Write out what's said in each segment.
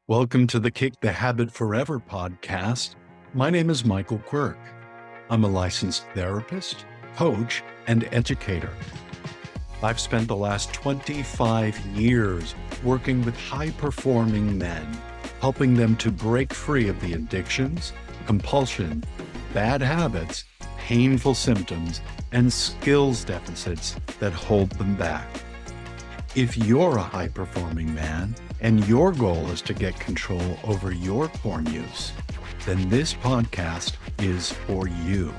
Welcome to the Kick the Habit Forever podcast. My name is Michael Quirk. I'm a licensed therapist, coach, and educator. I've spent the last 25 years working with high-performing men, helping them to break free of the addictions, compulsion, bad habits, painful symptoms, and skills deficits that hold them back. If you're a high-performing man and your goal is to get control over your porn use, then this podcast is for you.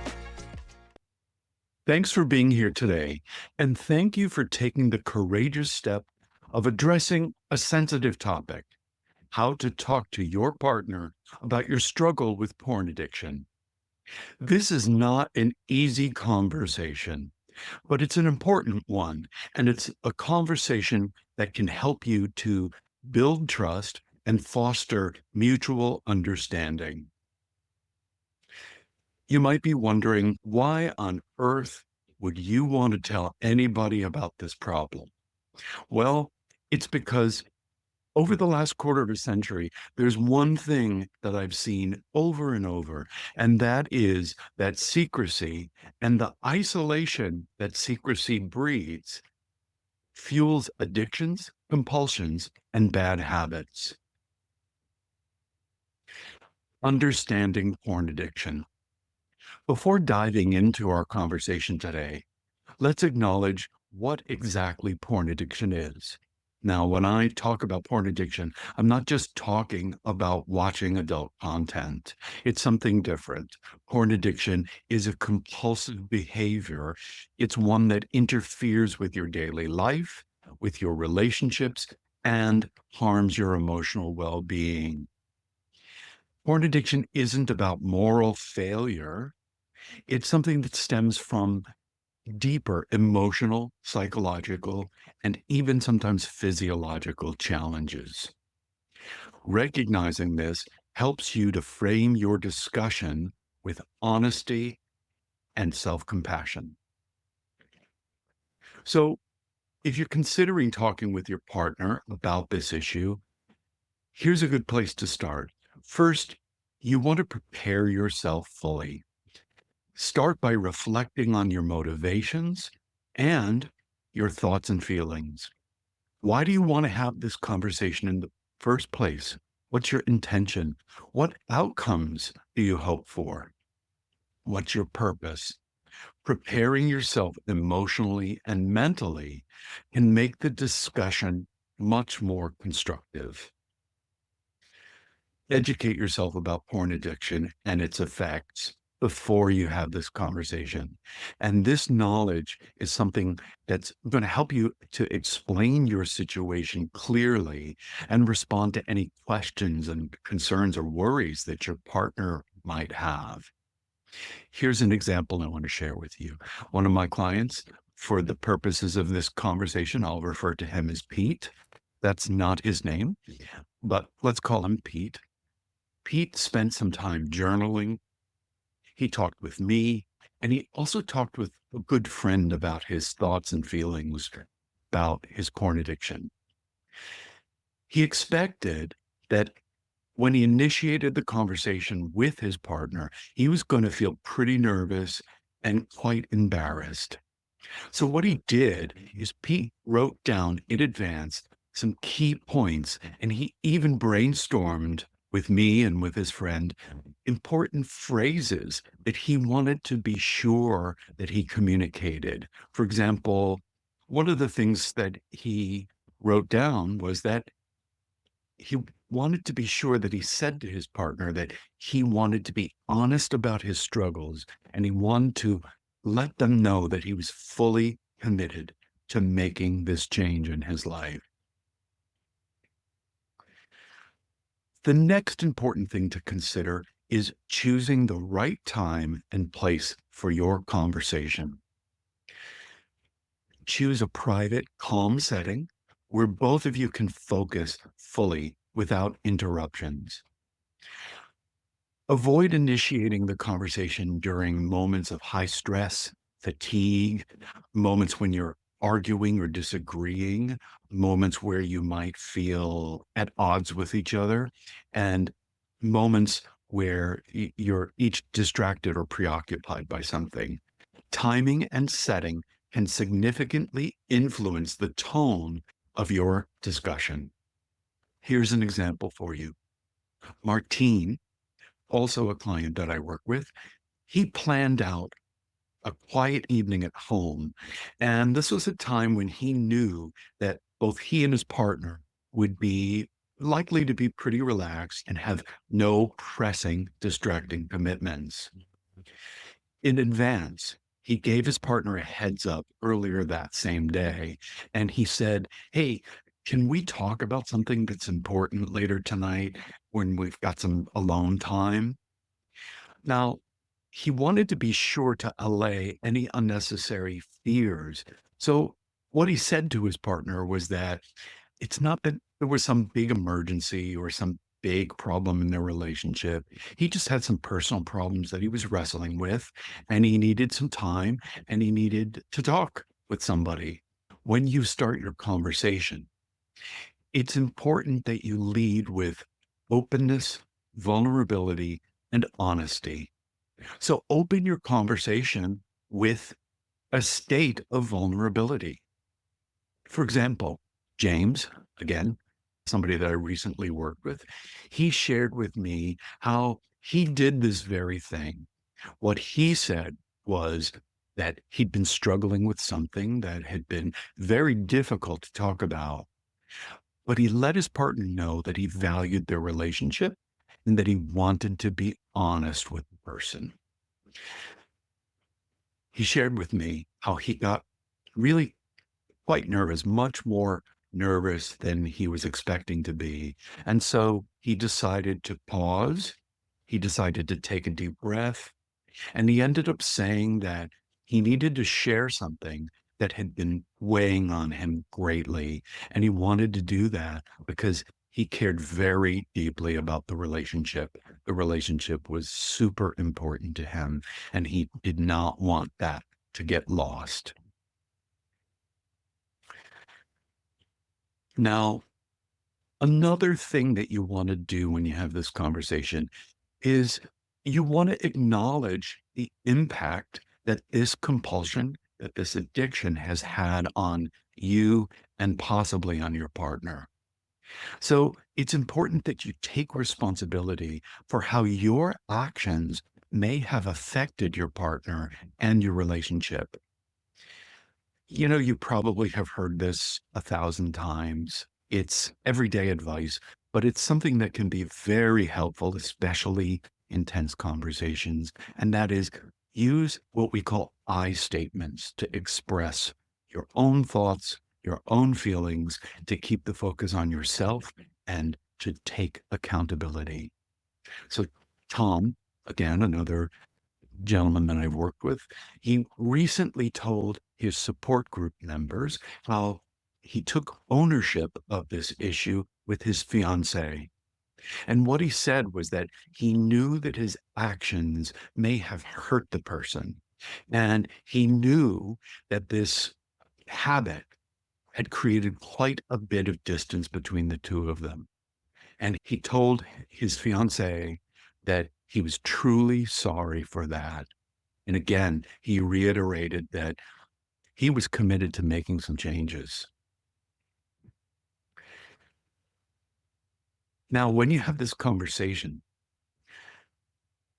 Thanks for being here today, and thank you for taking the courageous step of addressing a sensitive topic: how to talk to your partner about your struggle with porn addiction. This is not an easy conversation, but it's an important one, and it's a conversation that can help you to build trust and foster mutual understanding. You might be wondering, why on earth would you want to tell anybody about this problem? Well, it's because over the last quarter of a century, there's one thing that I've seen over and over, and that is that secrecy and the isolation that secrecy breeds fuels addictions, compulsions, and bad habits. Understanding porn addiction. Before diving into our conversation today, let's acknowledge what exactly porn addiction is. Now, when I talk about porn addiction, I'm not just talking about watching adult content. It's something different. Porn addiction is a compulsive behavior. It's one that interferes with your daily life, with your relationships, and harms your emotional well-being. Porn addiction isn't about moral failure. It's something that stems from deeper emotional, psychological, and even sometimes physiological challenges. Recognizing this helps you to frame your discussion with honesty and self-compassion. So, if you're considering talking with your partner about this issue, here's a good place to start. First, you want to prepare yourself fully. Start by reflecting on your motivations and your thoughts and feelings. Why do you want to have this conversation in the first place? What's your intention? What outcomes do you hope for? What's your purpose? Preparing yourself emotionally and mentally can make the discussion much more constructive. Educate yourself about porn addiction and its effects before you have this conversation. And this knowledge is something that's going to help you to explain your situation clearly and respond to any questions and concerns or worries that your partner might have. Here's an example I want to share with you. One of my clients, for the purposes of this conversation, I'll refer to him as Pete. That's not his name, but let's call him Pete. Pete spent some time journaling. He talked with me, and he also talked with a good friend about his thoughts and feelings about his porn addiction. He expected that when he initiated the conversation with his partner, he was going to feel pretty nervous and quite embarrassed. So what he did is Pete wrote down in advance some key points, and he even brainstormed with me and with his friend important phrases that he wanted to be sure that he communicated. For example, one of the things that he wrote down was that he wanted to be sure that he said to his partner that he wanted to be honest about his struggles, and he wanted to let them know that he was fully committed to making this change in his life. The next important thing to consider is choosing the right time and place for your conversation. Choose a private, calm setting where both of you can focus fully without interruptions. Avoid initiating the conversation during moments of high stress, fatigue, moments when you're arguing or disagreeing, moments where you might feel at odds with each other, and moments where you're each distracted or preoccupied by something. Timing and setting can significantly influence the tone of your discussion. Here's an example for you. Martine, also a client that I work with, he planned out a quiet evening at home. And this was a time when he knew that both he and his partner would be likely to be pretty relaxed and have no pressing, distracting commitments. In advance, he gave his partner a heads up earlier that same day. And he said, "Hey, can we talk about something that's important later tonight when we've got some alone time?" Now, he wanted to be sure to allay any unnecessary fears. So, what he said to his partner was that it's not that there was some big emergency or some big problem in their relationship. He just had some personal problems that he was wrestling with, and he needed some time and he needed to talk with somebody. When you start your conversation, it's important that you lead with openness, vulnerability, and honesty. So open your conversation with a state of vulnerability. For example, James, again, somebody that I recently worked with, he shared with me how he did this very thing. What he said was that he'd been struggling with something that had been very difficult to talk about, but he let his partner know that he valued their relationship and that he wanted to be honest with the person. He shared with me how he got really quite nervous, much more nervous than he was expecting to be. And so he decided to pause. He decided to take a deep breath. And he ended up saying that he needed to share something that had been weighing on him greatly. And he wanted to do that because he cared very deeply about the relationship. The relationship was super important to him, and he did not want that to get lost. Now, another thing that you want to do when you have this conversation is you want to acknowledge the impact that this compulsion, that this addiction has had on you and possibly on your partner. So it's important that you take responsibility for how your actions may have affected your partner and your relationship. You know, you probably have heard this 1,000 times. It's everyday advice, but it's something that can be very helpful, especially in tense conversations. And that is use what we call I statements to express your own thoughts, your own feelings, to keep the focus on yourself and to take accountability. So, Tom, again, another gentleman that I've worked with, he recently told his support group members how he took ownership of this issue with his fiancee. And what he said was that he knew that his actions may have hurt the person. And he knew that this habit had created quite a bit of distance between the two of them. And he told his fiancee that he was truly sorry for that. And again, he reiterated that he was committed to making some changes. Now, when you have this conversation,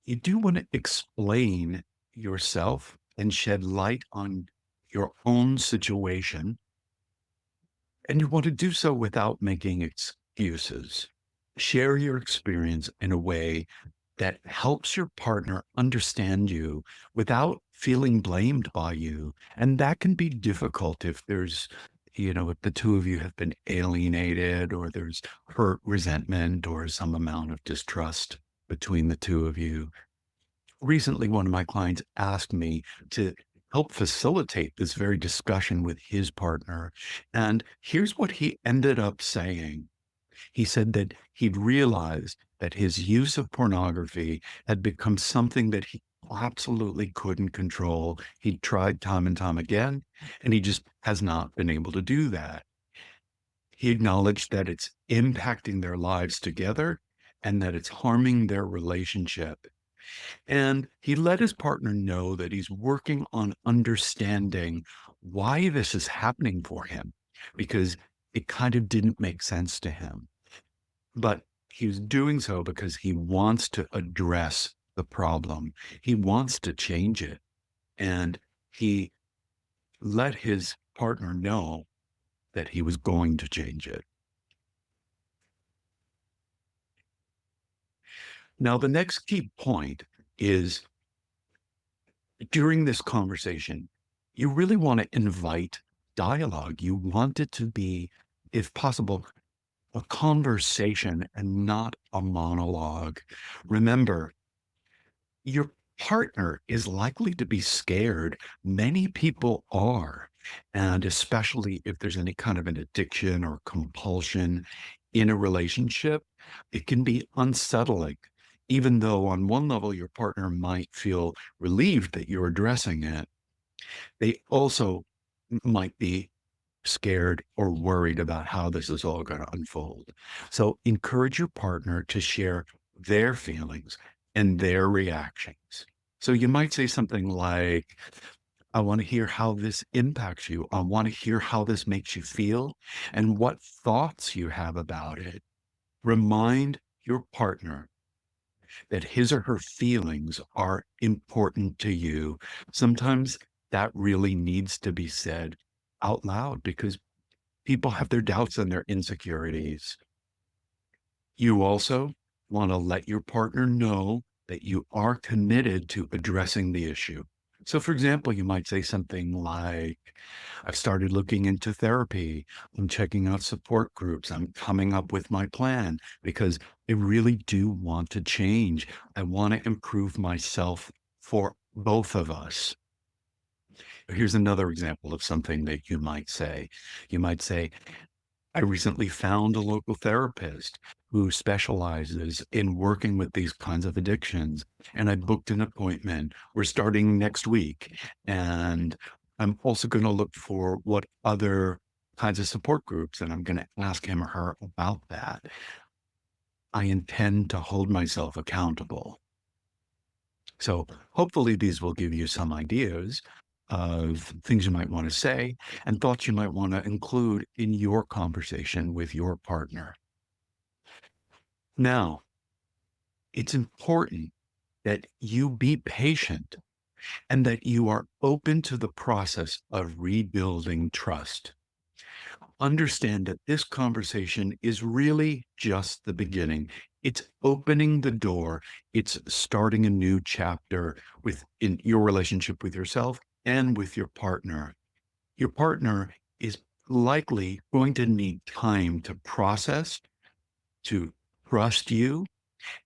you do want to explain yourself and shed light on your own situation. And you want to do so without making excuses. Share your experience in a way that helps your partner understand you without feeling blamed by you. And that can be difficult if there's, if the two of you have been alienated or there's hurt, resentment, or some amount of distrust between the two of you. Recently, one of my clients asked me to help facilitate this very discussion with his partner. And here's what he ended up saying. He said that he'd realized that his use of pornography had become something that absolutely couldn't control. He tried time and time again, and he just has not been able to do that. He acknowledged that it's impacting their lives together and that it's harming their relationship. And he let his partner know that he's working on understanding why this is happening for him because it kind of didn't make sense to him. But he was doing so because he wants to address the problem. He wants to change it. And he let his partner know that he was going to change it. Now, the next key point is during this conversation, you really want to invite dialogue. You want it to be, if possible, a conversation and not a monologue. Remember, your partner is likely to be scared. Many people are. And especially if there's any kind of an addiction or compulsion in a relationship, it can be unsettling. Even though on one level, your partner might feel relieved that you're addressing it, they also might be scared or worried about how this is all going to unfold. So encourage your partner to share their feelings and their reactions. So you might say something like, I want to hear how this impacts you. I want to hear how this makes you feel and what thoughts you have about it. Remind your partner that his or her feelings are important to you. Sometimes that really needs to be said out loud because people have their doubts and their insecurities. You also want to let your partner know that you are committed to addressing the issue. So, for example, you might say something like, I've started looking into therapy. I'm checking out support groups. I'm coming up with my plan because I really do want to change. I want to improve myself for both of us. Here's another example of something that you might say. You might say, I recently found a local therapist who specializes in working with these kinds of addictions, and I booked an appointment. We're starting next week, and I'm also going to look for what other kinds of support groups, and I'm going to ask him or her about that. I intend to hold myself accountable. So hopefully these will give you some ideas of things you might want to say and thoughts you might want to include in your conversation with your partner. Now, it's important that you be patient and that you are open to the process of rebuilding trust. Understand that this conversation is really just the beginning. It's opening the door. It's starting a new chapter in your relationship with yourself and with your partner. Your partner is likely going to need time to process, to trust you,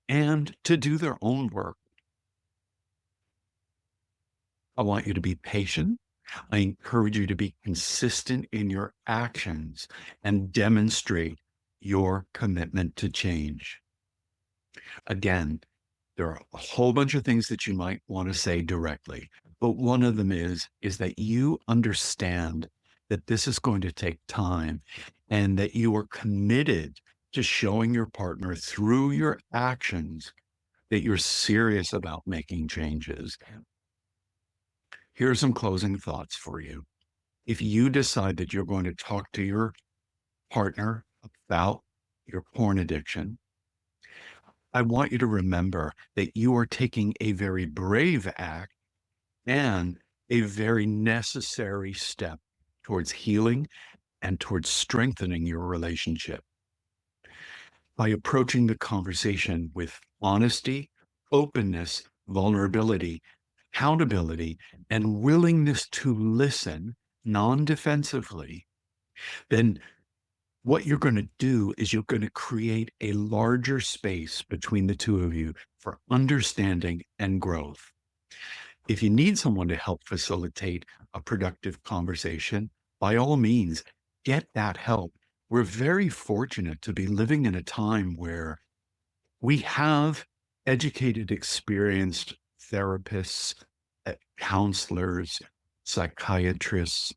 and to do their own work. I want you to be patient. I encourage you to be consistent in your actions and demonstrate your commitment to change. Again, there are a whole bunch of things that you might want to say directly, but one of them is that you understand that this is going to take time and that you are committed to showing your partner through your actions that you're serious about making changes. Here are some closing thoughts for you. If you decide that you're going to talk to your partner about your porn addiction, I want you to remember that you are taking a very brave act and a very necessary step towards healing and towards strengthening your relationship. By approaching the conversation with honesty, openness, vulnerability, accountability, and willingness to listen non defensively, then what you're going to do is you're going to create a larger space between the two of you for understanding and growth. If you need someone to help facilitate a productive conversation, by all means, get that help. We're very fortunate to be living in a time where we have educated, experienced therapists, counselors, psychiatrists,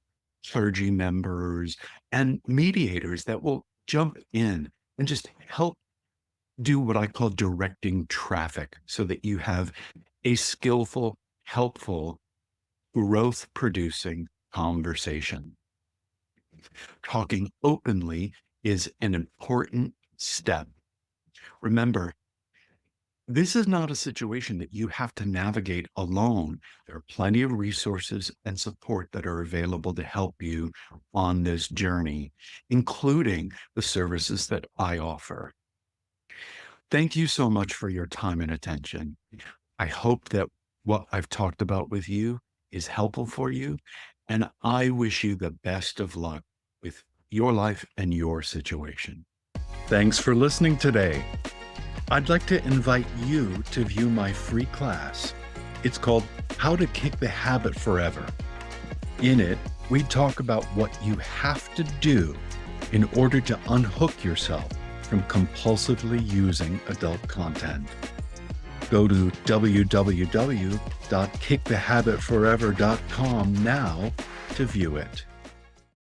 clergy members, and mediators that will jump in and just help do what I call directing traffic so that you have a skillful, helpful, growth producing conversation. Talking openly is an important step. Remember, this is not a situation that you have to navigate alone. There are plenty of resources and support that are available to help you on this journey, including the services that I offer. Thank you so much for your time and attention. I hope that what I've talked about with you is helpful for you, and I wish you the best of luck with your life and your situation. Thanks for listening today. I'd like to invite you to view my free class. It's called How to Kick the Habit Forever. In it, we talk about what you have to do in order to unhook yourself from compulsively using adult content. Go to www.kickthehabitforever.com now to view it.